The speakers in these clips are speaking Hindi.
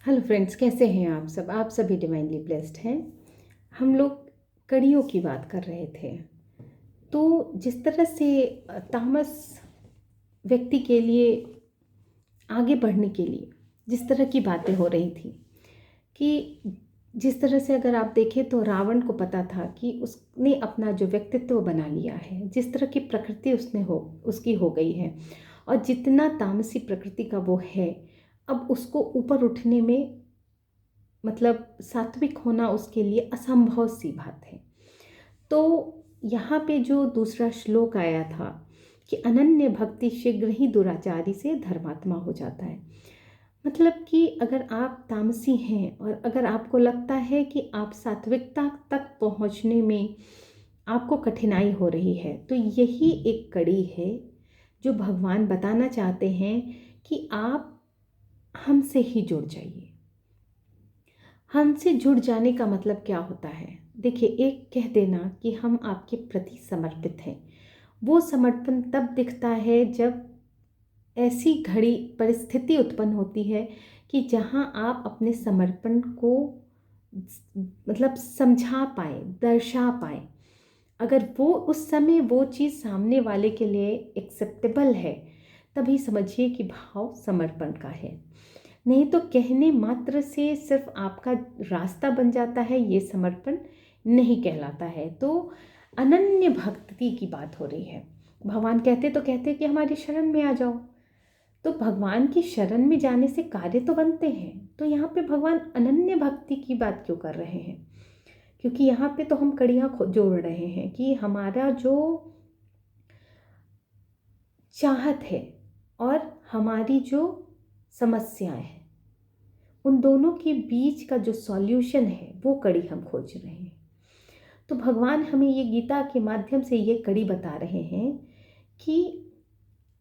हेलो फ्रेंड्स, कैसे हैं आप सब? आप सभी डिवाइनली ब्लेस्ड हैं। हम लोग कड़ियों की बात कर रहे थे। तो जिस तरह से तामस व्यक्ति के लिए आगे बढ़ने के लिए जिस तरह की बातें हो रही थी कि जिस तरह से अगर आप देखें तो रावण को पता था कि उसने अपना जो व्यक्तित्व बना लिया है, जिस तरह की प्रकृति उसकी हो गई है, और जितना तामसी प्रकृति का वो है, अब उसको ऊपर उठने में मतलब सात्विक होना उसके लिए असंभव सी बात है। तो यहाँ पे जो दूसरा श्लोक आया था कि अनन्य भक्ति शीघ्र ही दुराचारी से धर्मात्मा हो जाता है। मतलब कि अगर आप तामसी हैं और अगर आपको लगता है कि आप सात्विकता तक पहुँचने में आपको कठिनाई हो रही है, तो यही एक कड़ी है जो भगवान बताना चाहते हैं कि आप हमसे ही जुड़ जाइए। हमसे जुड़ जाने का मतलब क्या होता है? देखिए, एक कह देना कि हम आपके प्रति समर्पित हैं, वो समर्पण तब दिखता है जब ऐसी घड़ी परिस्थिति उत्पन्न होती है कि जहाँ आप अपने समर्पण को मतलब समझा पाए, दर्शा पाए। अगर वो उस समय वो चीज़ सामने वाले के लिए एक्सेप्टेबल है, तभी समझिए कि भाव समर्पण का है। नहीं तो कहने मात्र से सिर्फ आपका रास्ता बन जाता है, ये समर्पण नहीं कहलाता है। तो अनन्य भक्ति की बात हो रही है। भगवान कहते कि हमारी शरण में आ जाओ। तो भगवान की शरण में जाने से कार्य तो बनते हैं। तो यहाँ पे भगवान अनन्य भक्ति की बात क्यों कर रहे हैं? क्योंकि यहाँ पे तो हम कड़ियाँ जोड़ रहे हैं कि हमारा जो चाहत है और हमारी जो समस्याएं हैं, उन दोनों के बीच का जो सॉल्यूशन है वो कड़ी हम खोज रहे हैं। तो भगवान हमें ये गीता के माध्यम से ये कड़ी बता रहे हैं कि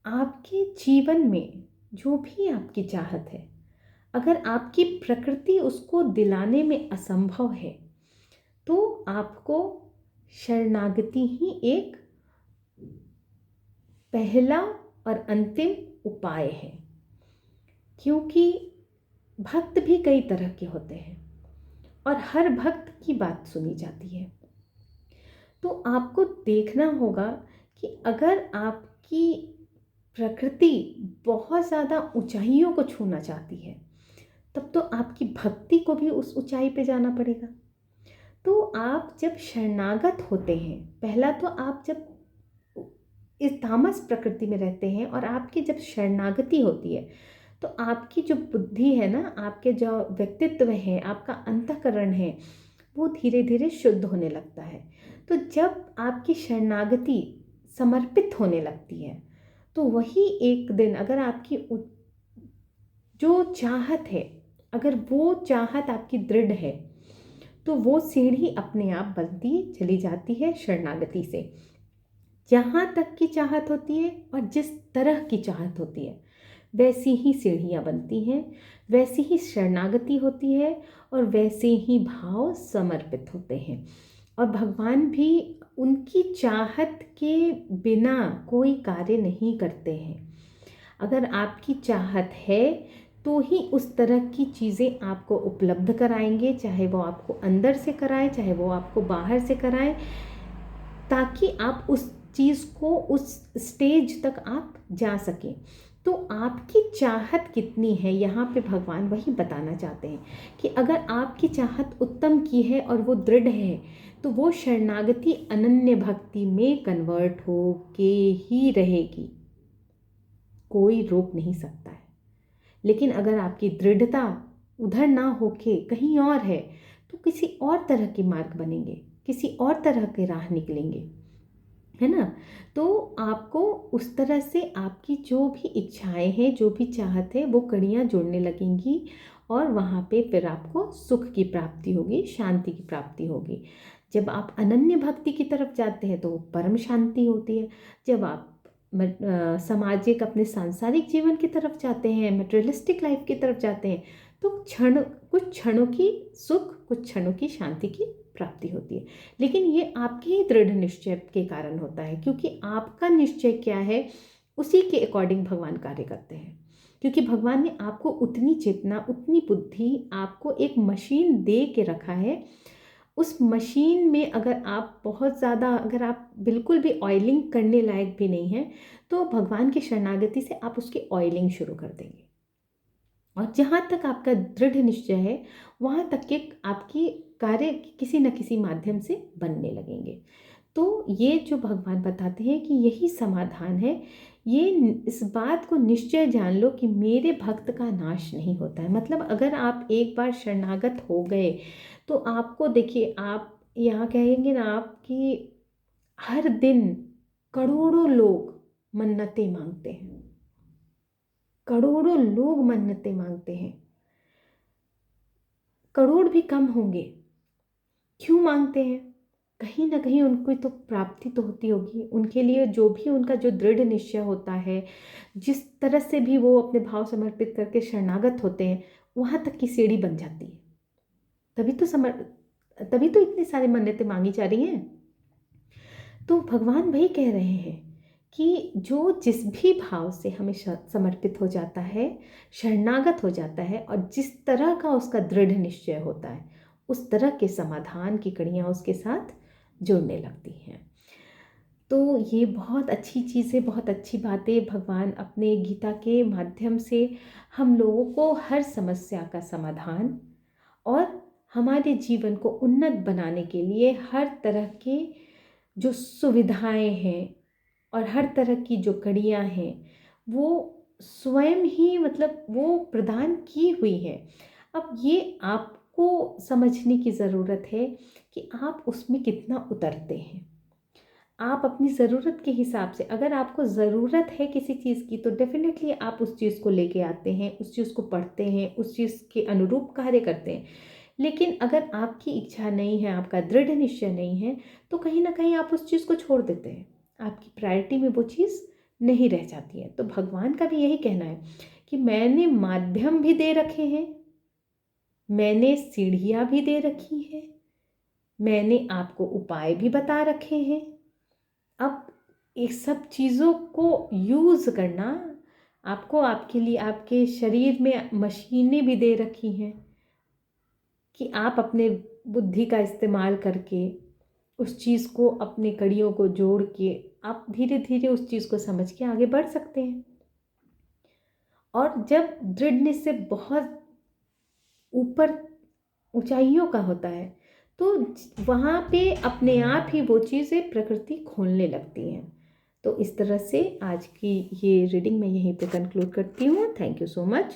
आपके जीवन में जो भी आपकी चाहत है, अगर आपकी प्रकृति उसको दिलाने में असंभव है, तो आपको शरणागति ही एक पहला और अंतिम उपाय है। क्योंकि भक्त भी कई तरह के होते हैं और हर भक्त की बात सुनी जाती है। तो आपको देखना होगा कि अगर आपकी प्रकृति बहुत ज़्यादा ऊंचाइयों को छूना चाहती है, तब तो आपकी भक्ति को भी उस ऊंचाई पे जाना पड़ेगा। तो आप जब शरणागत होते हैं, पहला तो आप जब इस तामस प्रकृति में रहते हैं और आपकी जब शरणागति होती है, तो आपकी जो बुद्धि है ना, आपके जो व्यक्तित्व है, आपका अंतःकरण है, वो धीरे धीरे शुद्ध होने लगता है। तो जब आपकी शरणागति समर्पित होने लगती है, तो वही एक दिन अगर आपकी जो चाहत है, अगर वो चाहत आपकी दृढ़ है, तो वो सीढ़ी अपने आप बनती चली जाती है शरणागति से। जहाँ तक की चाहत होती है और जिस तरह की चाहत होती है, वैसी ही सीढ़ियाँ बनती हैं, वैसी ही शरणागति होती है और वैसे ही भाव समर्पित होते हैं। और भगवान भी उनकी चाहत के बिना कोई कार्य नहीं करते हैं। अगर आपकी चाहत है तो ही उस तरह की चीज़ें आपको उपलब्ध कराएंगे, चाहे वो आपको अंदर से कराएं, चाहे वो आपको बाहर से कराएं, ताकि आप उस चीज़ को, उस स्टेज तक आप जा सकें। तो आपकी चाहत कितनी है, यहाँ पे भगवान वही बताना चाहते हैं कि अगर आपकी चाहत उत्तम की है और वो दृढ़ है, तो वो शरणागति अनन्य भक्ति में कन्वर्ट हो के ही रहेगी, कोई रोक नहीं सकता है। लेकिन अगर आपकी दृढ़ता उधर ना होके कहीं और है, तो किसी और तरह के मार्ग बनेंगे, किसी और तरह के राह निकलेंगे, है ना। तो आपको उस तरह से आपकी जो भी इच्छाएं हैं, जो भी चाहत है, वो कड़ियाँ जुड़ने लगेंगी और वहाँ पे फिर आपको सुख की प्राप्ति होगी, शांति की प्राप्ति होगी। जब आप अनन्य भक्ति की तरफ जाते हैं तो वो परम शांति होती है। जब आप सामाजिक अपने सांसारिक जीवन की तरफ जाते हैं, मटेरियलिस्टिक लाइफ की तरफ जाते हैं, तो कुछ क्षणों की सुख, कुछ क्षणों की शांति की प्राप्ति होती है। लेकिन ये आपके ही दृढ़ निश्चय के कारण होता है, क्योंकि आपका निश्चय क्या है, उसी के अकॉर्डिंग भगवान कार्य करते हैं। क्योंकि भगवान ने आपको उतनी चेतना, उतनी बुद्धि, आपको एक मशीन दे के रखा है। उस मशीन में अगर आप बहुत ज़्यादा, अगर आप बिल्कुल भी ऑयलिंग करने लायक भी नहीं हैं, तो भगवान की शरणागति से आप उसकी ऑयलिंग शुरू कर देंगे। और जहाँ तक आपका दृढ़ निश्चय है, वहाँ तक के आपकी कार्य किसी न किसी माध्यम से बनने लगेंगे। तो ये जो भगवान बताते हैं कि यही समाधान है, ये इस बात को निश्चय जान लो कि मेरे भक्त का नाश नहीं होता है। मतलब अगर आप एक बार शरणागत हो गए तो आपको, देखिए, आप यहाँ कहेंगे ना आप कि हर दिन करोड़ों लोग मन्नतें मांगते हैं, करोड़ों लोग मन्नतें मांगते हैं, करोड़ भी कम होंगे। क्यों मांगते हैं? कहीं ना कहीं उनको तो प्राप्ति तो होती होगी। उनके लिए जो भी उनका जो दृढ़ निश्चय होता है, जिस तरह से भी वो अपने भाव समर्पित करके शरणागत होते हैं, वहाँ तक की सीढ़ी बन जाती है। तभी तो इतनी सारी मन्नतें मांगी जा रही हैं। तो भगवान वही कह रहे हैं कि जो जिस भी भाव से हमें समर्पित हो जाता है, शरणागत हो जाता है, और जिस तरह का उसका दृढ़ निश्चय होता है, उस तरह के समाधान की कड़ियाँ उसके साथ जुड़ने लगती हैं। तो ये बहुत अच्छी चीज़ें, बहुत अच्छी बातें भगवान अपने गीता के माध्यम से हम लोगों को हर समस्या का समाधान और हमारे जीवन को उन्नत बनाने के लिए हर तरह के जो सुविधाएं हैं और हर तरह की जो कड़ियाँ हैं, वो स्वयं ही, मतलब वो प्रदान की हुई है। अब ये आपको समझने की ज़रूरत है कि आप उसमें कितना उतरते हैं। आप अपनी ज़रूरत के हिसाब से, अगर आपको ज़रूरत है किसी चीज़ की, तो डेफिनेटली आप उस चीज़ को लेके आते हैं, उस चीज़ को पढ़ते हैं, उस चीज़ के अनुरूप कार्य करते हैं। लेकिन अगर आपकी इच्छा नहीं है, आपका दृढ़ निश्चय नहीं है, तो कहीं ना कहीं आप उस चीज़ को छोड़ देते हैं, आपकी प्रायोरिटी में वो चीज़ नहीं रह जाती है। तो भगवान का भी यही कहना है कि मैंने माध्यम भी दे रखे हैं, मैंने सीढ़ियाँ भी दे रखी हैं, मैंने आपको उपाय भी बता रखे हैं। अब ये सब चीज़ों को यूज़ करना, आपको, आपके लिए आपके शरीर में मशीनें भी दे रखी हैं कि आप अपने बुद्धि का इस्तेमाल करके उस चीज़ को, अपने कड़ियों को जोड़ के आप धीरे धीरे उस चीज़ को समझ के आगे बढ़ सकते हैं। और जब दृढ़ से बहुत ऊपर ऊंचाइयों का होता है, तो वहाँ पे अपने आप ही वो चीज़ें प्रकृति खोलने लगती हैं। तो इस तरह से आज की ये रीडिंग मैं यहीं पे कंक्लूड करती हूँ। Thank you so much.